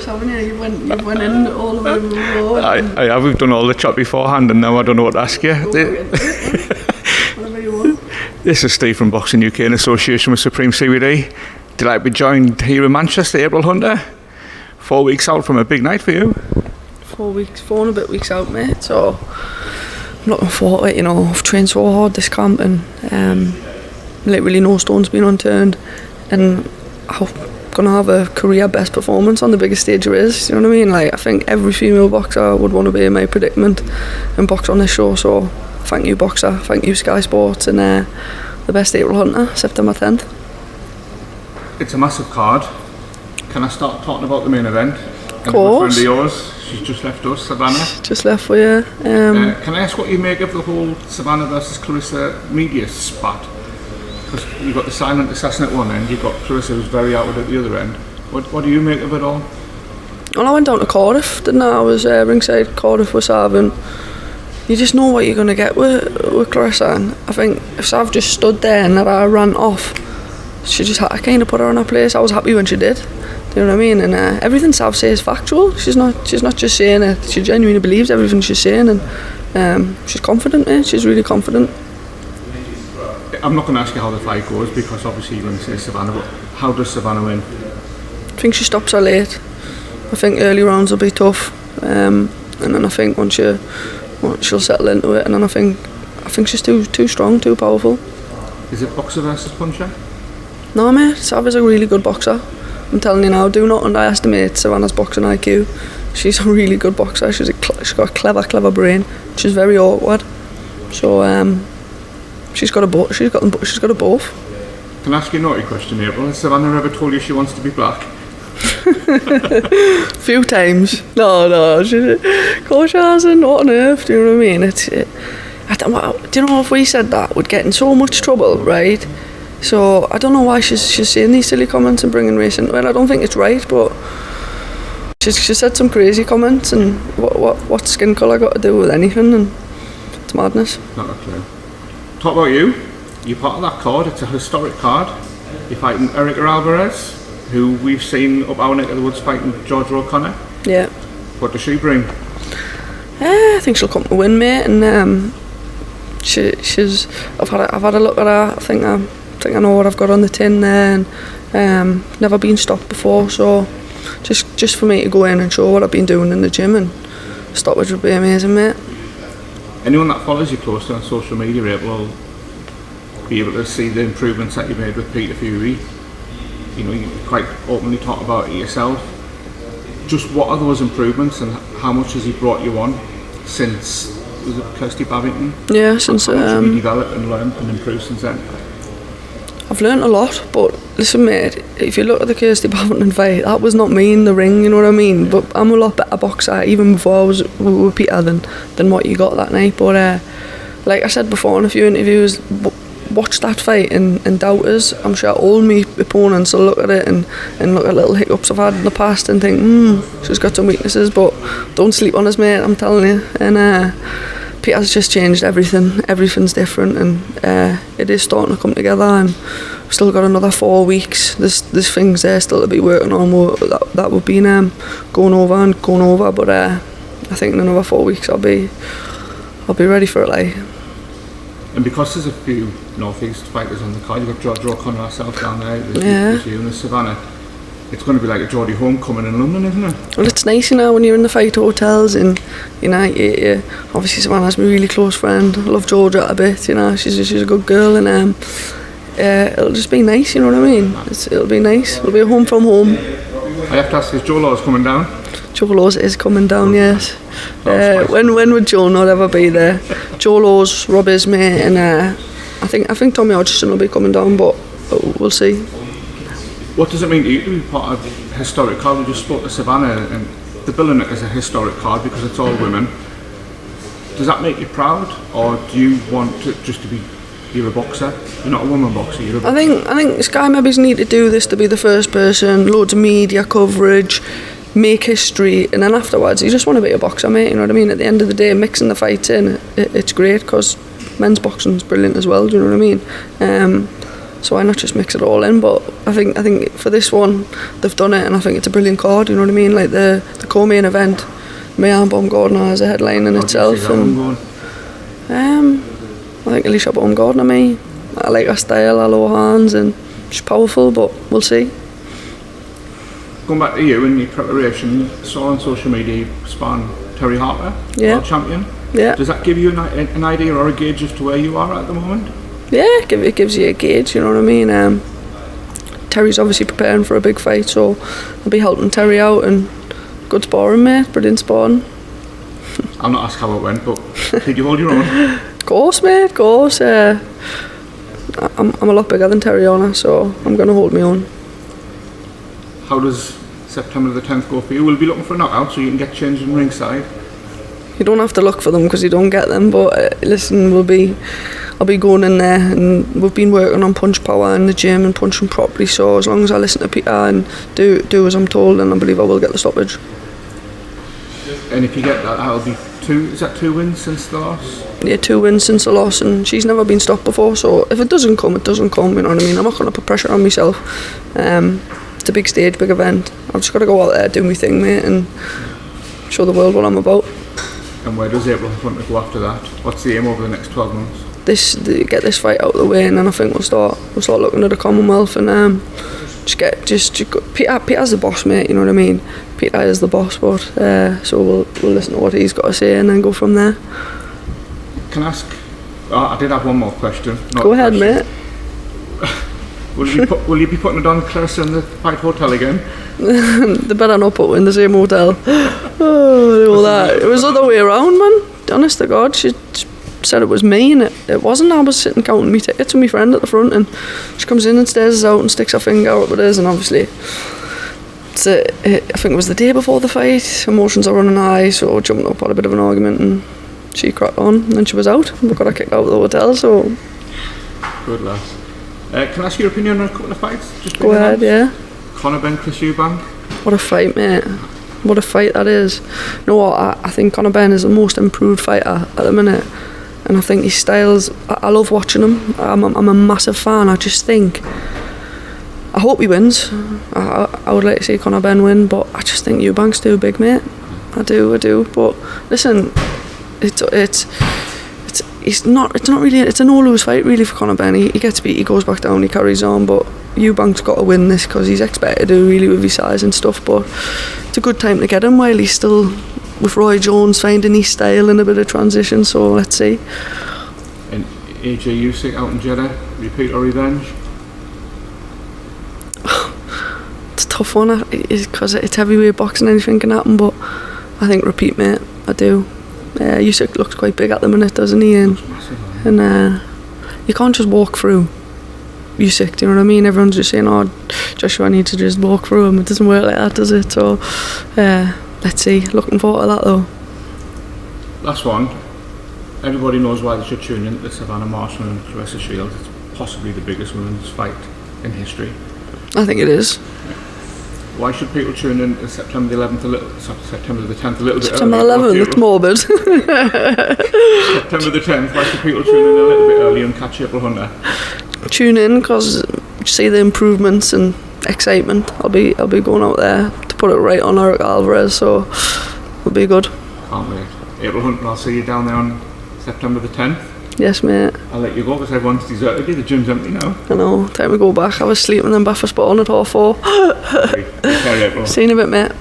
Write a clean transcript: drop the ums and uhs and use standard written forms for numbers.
haven't you? You've went in all of them before. I have. We've done all the chat beforehand, and now I don't know what to ask you. Whatever you want. This is Steve from Boxing UK in association with Supreme CBD. Delighted to be joined here in Manchester, April Hunter. 4 weeks out from a big night for you. 4 and a bit weeks out, mate. So I'm looking forward to it. You know, I've trained so hard this camp, and literally no stone's been unturned, and I'm gonna have a career best performance on the biggest stage there is. You know what I mean? Like, I think every female boxer would want to be in my predicament and box on this show. So thank you, boxer. Thank you, Sky Sports, and the best April Hunter, September 10th. It's a massive card. Can I start talking about the main event? Of course. A friend of yours, she's just left us, Savannah. Just left for you. Can I ask what you make of the whole Savannah versus Claressa media spat? Because you've got the silent assassin at one end, you've got Claressa who's very outward at the other end. What do you make of it all? Well, I went down to Cardiff, didn't I? I was ringside Cardiff with Sav, and you just know what you're going to get with Claressa. And I think if Sav just stood there and let her run off, she just had to kind of put her in her place. I was happy when she did. Do you know what I mean? And everything Sav says is factual. She's not just saying it. She genuinely believes everything she's saying, and she's confident, mate. She's really confident. I'm not going to ask you how the fight goes, because obviously you're going to say Savannah, but how does Savannah win? I think she stops her late. I think early rounds will be tough, and then I think once she'll settle into it, and then I think she's too strong, too powerful. Is it boxer versus puncher? No, mate. Sav is a really good boxer. I'm telling you now, do not underestimate Savannah's boxing IQ. She's a really good boxer. She's got a clever brain. She's very awkward. So she's got a both. Can I ask you a naughty question, April? Has Savannah ever told you she wants to be black? Few times. No. Of course she hasn't. What on earth? Do you know what I mean? Do you know, if we said that, we'd get in so much trouble, right? So I don't know why she's saying these silly comments and bringing race into it. I don't think it's right, but she said some crazy comments, and what skin colour got to do with anything, and it's madness. Not a clue. Talk about you. You're part of that card. It's a historic card. You're fighting Erica Alvarez, who we've seen up our neck of the woods fighting Georgia O'Connor. Yeah. What does she bring? I think she'll come to win, mate, and she's. I've had a look at her. I think I know what I've got on the tin there, and never been stopped before, so just for me to go in and show what I've been doing in the gym and stoppage would be amazing, mate. Anyone that follows you closely on social media, will be able to see the improvements that you made with Peter Fury. You know, you quite openly talk about it yourself. Just what are those improvements, and how much has he brought you on since, was it Kirsty Babington? Yeah, since how much have you developed and learned and improved since then? I've learnt a lot, but listen, mate, if you look at the Kirsty Babington fight, that was not me in the ring, you know what I mean? But I'm a lot better boxer, even before I was with Peter, than what you got that night. But like I said before in a few interviews, watch that fight and doubters. I'm sure all my opponents will look at it and look at little hiccups I've had in the past and think, she's got some weaknesses, but don't sleep on us, mate, I'm telling you. And Peter's just changed everything. Everything's different, and it is starting to come together, and we've still got another 4 weeks. There's things there still to be working on that we've been going over, but I think in another 4 weeks I'll be ready for it, like. And because there's a few Northeast fighters on the card, you've got Georgia O'Connor herself down there, there's you and there's Savannah. It's going to be like a Geordie homecoming in London, isn't it? Well, it's nice, you know, when you're in the fight hotels, and you know, obviously Savannah's my really close friend. I love Georgia a bit, you know. She's a good girl, and it'll just be nice, you know what I mean? It'll be nice. It'll be a home from home. I have to ask, is Joe Laws coming down? Joe Laws is coming down, yes. When would Joe not ever be there? Joe Laws, Rob Ismay, and I think Tommy Hodgson will be coming down, but we'll see. What does it mean to you to be part of a historic card? We just spoke to Savannah, and they're billing it as a historic card because it's all women. Does that make you proud, or do you want it just to be, you're a boxer, you're not a woman boxer, you're a boxer? I think Sky maybe need to do this to be the first person, loads of media coverage, make history, and then afterwards you just want to be a boxer, mate, you know what I mean? At the end of the day, mixing the fights in, it's great, because men's boxing's brilliant as well, do you know what I mean? So why not just mix it all in? But I think for this one, they've done it, and I think it's a brilliant card. You know what I mean? Like the co-main event, Maya and Baumgardner as a headline in itself. And I think Alicia Baumgardner, me. I like her style, her low hands, and she's powerful. But we'll see. Going back to you and your preparation, saw on social media you sparring Terry Harper, world champion. Yeah. Does that give you an idea or a gauge as to where you are at the moment? Yeah, it gives you a gauge, you know what I mean? Terry's obviously preparing for a big fight, so I'll be helping Terry out, and good sparring, mate, brilliant sparring. I'll not ask how it went, but did you hold your own? Of course, mate, of course. I'm a lot bigger than Terry on her, so I'm going to hold my own. How does September the 10th go for you? We'll be looking for a knockout so you can get changed in ringside. You don't have to look for them because you don't get them, but listen, I'll be going in there, and we've been working on punch power in the gym and punching properly, so as long as I listen to Peter and do as I'm told, then I believe I will get the stoppage. And if you get that, that'll be two wins since the loss? Yeah, 2 wins since the loss, and she's never been stopped before, so if it doesn't come, it doesn't come, you know what I mean? I'm not going to put pressure on myself. It's a big stage, big event. I've just got to go out there, do my thing, mate, and show the world what I'm about. And where does April want to go after that? What's the aim over the next 12 months? Get this fight out of the way, and then I think we'll start looking at the Commonwealth, and Peter's the boss, mate, you know what I mean? Peter is the boss, but so we'll listen to what he's got to say and then go from there. Can I ask, I did have one more question. Go ahead, mate. Will you be putting it on Claressa in the Fight Hotel again? They better not put her in the same hotel. All that. It was the other way around, man. Honest to God, she said it was me, and it wasn't. I was sitting counting my tickets with my friend at the front, and she comes in and stares us out and sticks her finger up at us, and obviously I think it was the day before the fight, emotions are running high, so jumped up, had a bit of an argument, and she cracked on, and then she was out. We got her kicked out of the hotel, so... Good lass. Can I ask your opinion on a couple of fights? Just go ahead, yeah. Conor Benn, Eubank. What a fight, mate. What a fight that is. You know what, I think Conor Benn is the most improved fighter at the minute, and I think his styles, I love watching him. I'm a massive fan. I just think, I hope he wins. I would like to see Conor Benn win, but I just think Eubank's too big, mate. I do. But listen, it's not really. It's a no-lose fight really for Conor Benn. He gets beat, he goes back down, he carries on. But Eubank's got to win this because he's expected to really with his size and stuff. But it's a good time to get him while he's still with Roy Jones finding his style in a bit of transition. So let's see. And AJ Usyk out in Jeddah, repeat or revenge? It's a tough one because it's heavyweight boxing, anything can happen. But I think repeat, mate. I do. Usyk looks quite big at the minute, doesn't he? And you can't just walk through Usyk, do you know what I mean? Everyone's just saying, oh, Joshua needs to just walk through him. It doesn't work like that, does it? So let's see. Looking forward to that though. Last one. Everybody knows why they should tune in to Savannah Marshall and Claressa Shields. It's possibly the biggest women's fight in history. I think it is. Why should people tune in September the 11th September the 10th a little bit September early? September 11th, it's morbid. September the 10th, why should people tune in a little bit early and catch April Hunter? Tune in because you see the improvements and excitement. I'll be going out there to put it right on Eric Alvarez, so it'll be good. Can't wait. April Hunter, I'll see you down there on September the 10th. Yes, mate. I'll let you go because everyone's deserted you. The gym's empty now. I know. Time to go back. I was sleeping and then back for sparring at 4:30. Take care, April. See you in a bit, mate.